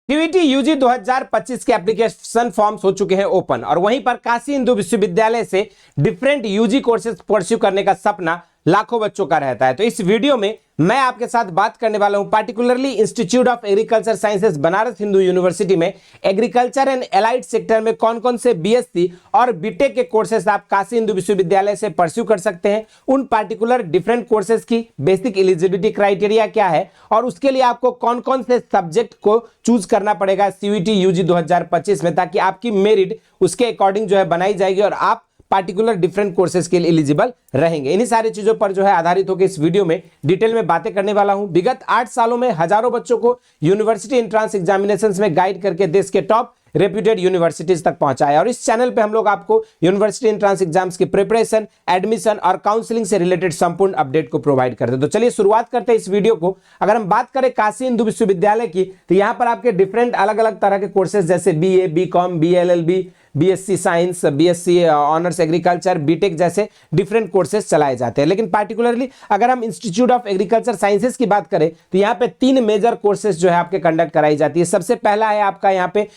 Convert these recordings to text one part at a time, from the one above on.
CUET UG 2025 के application forms हो चुके हैं ओपन और वहीं पर काशी हिंदू विश्वविद्यालय से डिफरेंट यूजी कोर्सेज परस्यू करने का सपना लाखों बच्चों का रहता है। तो इस वीडियो में मैं आपके साथ बात करने वाला हूं particularly institute of agriculture sciences Banaras Hindu university में एग्रीकल्चर एंड एलाइड सेक्टर में कौन कौन से बीएससी और बीटेक के कोर्सेज आप काशी हिंदू विश्वविद्यालय से परस्यू कर सकते हैं, उन पार्टिकुलर डिफरेंट कोर्सेज की बेसिक एलिजिबिलिटी क्राइटेरिया क्या है और उसके लिए आपको कौन कौन से सब्जेक्ट को चूज करना पड़ेगा सीयूईटी यूजी 2025 में, ताकि आपकी मेरिट उसके अकॉर्डिंग जो है बनाई जाएगी और आप पार्टिकुलर डिफरेंट कोर्सेज के लिए एलिजिबल रहेंगे। इन्हीं सारी चीजों पर जो है आधारित होकर इस वीडियो में डिटेल में बातें करने वाला हूं। विगत 8 सालों में हजारों बच्चों को यूनिवर्सिटी एंट्रेंस एग्जामिनेशंस में गाइड करके देश के टॉप रेप्यूटेड यूनिवर्सिटीज तक पहुंचाया और इस चैनल पे हम लोग आपको यूनिवर्सिटी एंट्रेंस एग्जाम्स की प्रिपरेशन, एडमिशन और काउंसलिंग से रिलेटेड संपूर्ण अपडेट को प्रोवाइड करते हैं। तो चलिए शुरुआत करते हैं इस वीडियो को। अगर हम बात करें काशी हिंदू विश्वविद्यालय की, तो यहाँ पर आपके डिफरेंट अलग अलग तरह के कोर्सेज जैसे BA, BCom, BLLB, BSc science, BSc honours agriculture, BTech जैसे डिफरेंट कोर्सेज चलाए जाते हैं। लेकिन पार्टिकुलरली अगर हम इंस्टीट्यूट ऑफ एग्रीकल्चर साइंसेज की बात करें तो यहाँ पे 3 मेजर कोर्सेज जो है आपके कंडक्ट कराई जाती है। सबसे पहला है आपका यहाँ पे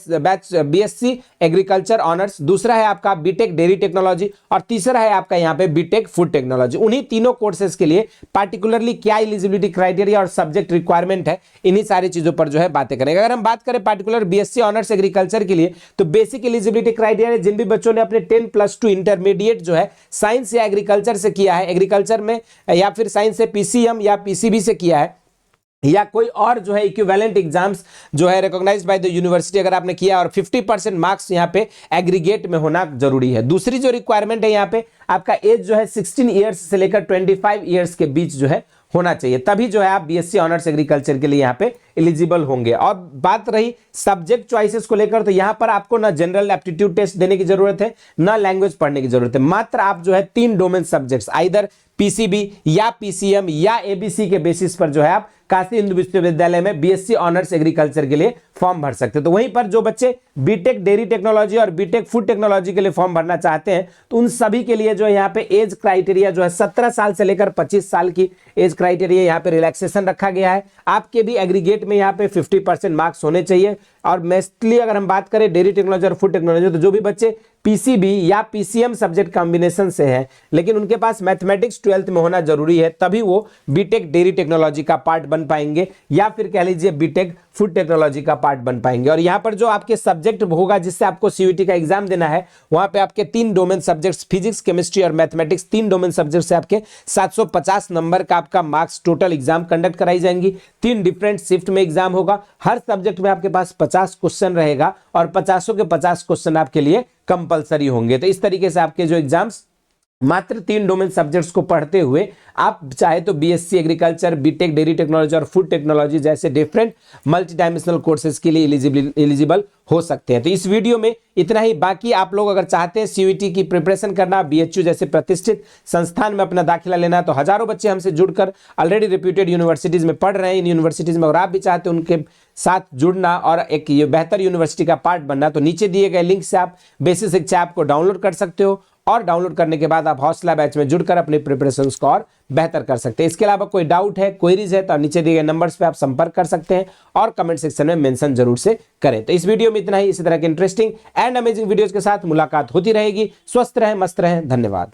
बीएससी एग्रीकल्चर ऑनर्स, दूसरा है आपका बीटेक डेयरी टेक्नोलॉजी और तीसरा है आपका यहाँ पे बीटेक फूड टेक्नोलॉजी। उन्हीं तीनों कोर्सेज के लिए पार्टिकुलरली क्या एलिजिबिलिटी क्राइटेरिया और सब्जेक्ट रिक्वायरमेंट है, इन्हीं सारी चीजों पर जो है बातें करेंगे। अगर हम बात करें पार्टिकुलर बीएससी ऑनर्स एग्रीकल्चर के लिए, तो बेसिक एलिजिबिलिटी क्राइटेरिया जिन भी बच्चों ने अपने 10+2 इंटरमीडिएट जो है साइंस या एग्रीकल्चर से किया है, एग्रीकल्चर में या फिर साइंस से पीसीएम या पीसीबी से किया है या कोई और जो है इक्विवेलेंट एग्जाम्स जो है रिकॉग्नाइज्ड बाय द यूनिवर्सिटी अगर आपने किया और 50% मार्क्स यहाँ पे एग्रीगेट में होना जरूरी है। दूसरी जो रिक्वायरमेंट है यहाँ पे आपका एज जो है 16 ईयर्स से लेकर 25 ईयर्स के बीच जो है होना चाहिए, तभी जो है आप बीएससी ऑनर्स एग्रीकल्चर के लिए यहाँ पे एलिजिबल होंगे। और बात रही सब्जेक्ट चॉइसेस को लेकर, तो यहाँ पर आपको ना जनरल एप्टीट्यूड टेस्ट देने की जरूरत है, ना लैंग्वेज पढ़ने की जरूरत है। मात्र आप जो है 3 डोमेन सब्जेक्ट्स आइदर पीसीबी या पीसीएम या एबीसी के बेसिस पर जो है आप काशी हिंदू विश्वविद्यालय में बीएससी ऑनर्स एग्रीकल्चर के लिए फॉर्म भर सकते हैं। तो वहीं पर जो बच्चे बीटेक डेयरी टेक्नोलॉजी और बीटेक फूड टेक्नोलॉजी के लिए फॉर्म भरना चाहते हैं, तो उन सभी के लिए जो है यहाँ पे एज क्राइटेरिया जो है 17 साल से लेकर 25 साल की एज क्राइटेरिया यहाँ पे रिलैक्सेशन रखा गया है। आपके भी एग्रीगेट में यहाँ पे 50% मार्क्स होने चाहिए। और मेस्टली अगर हम बात करें डेयरी टेक्नोलॉजी और फूड टेक्नोलॉजी, तो जो भी बच्चे पीसीबी या पीसीएम सब्जेक्ट कॉम्बिनेशन से है लेकिन उनके पास मैथमेटिक्स 12th में होना जरूरी है, तभी वो बीटेक डेयरी टेक्नोलॉजी का पार्ट बन पाएंगे या फिर कह लीजिए बीटेक फूड टेक्नोलॉजी का पार्ट बन पाएंगे। और यहाँ पर जो आपके सब्जेक्ट होगा जिससे आपको सीयूईटी का एग्जाम देना है, वहां पे आपके 3 डोमेन सब्जेक्ट्स फिजिक्स, केमिस्ट्री और मैथमेटिक्स, 3 डोमेन सब्जेक्ट से आपके 750 नंबर का आपका मार्क्स टोटल एग्जाम कंडक्ट कराई जाएंगी। 3 डिफरेंट शिफ्ट में एग्जाम होगा। हर सब्जेक्ट में आपके पास 50 क्वेश्चन रहेगा और 50 के 50 क्वेश्चन आपके लिए कंपलसरी होंगे। तो इस तरीके से आपके जो एग्जाम्स मात्र 3 डोमेन सब्जेक्ट्स को पढ़ते हुए आप चाहे तो BSc agriculture, BTech dairy technology और फूड टेक्नोलॉजी जैसे डिफरेंट मल्टी डायमेंशनल कोर्सेज के लिए एलिजिबल हो सकते हैं। तो इस वीडियो में इतना ही। बाकी आप लोग अगर चाहते हैं सीयूईटी की प्रिपरेशन करना, बीएचयू जैसे प्रतिष्ठित संस्थान में अपना दाखिला लेना, तो हजारों बच्चे हमसे जुड़कर ऑलरेडी रेप्यूटेड यूनिवर्सिटीज में पढ़ रहे हैं। इन यूनिवर्सिटीज में अगर आप भी चाहते हैं उनके साथ जुड़ना और एक बेहतर यूनिवर्सिटी का पार्ट बनना, तो नीचे दिए गए लिंक से आप बेसिक शिक्षा ऐप को डाउनलोड कर सकते हो और डाउनलोड करने के बाद आप हौसला बैच में जुड़कर अपने प्रिपरेशंस को और बेहतर कर सकते हैं। इसके अलावा कोई डाउट है, क्वेरीज है, तो नीचे दिए गए नंबर्स पे आप संपर्क कर सकते हैं और कमेंट सेक्शन में मेंशन जरूर से करें। तो इस वीडियो में इतना ही। इसी तरह के इंटरेस्टिंग एंड अमेजिंग वीडियोस के साथ मुलाकात होती रहेगी। स्वस्थ रहें, मस्त रहें। धन्यवाद।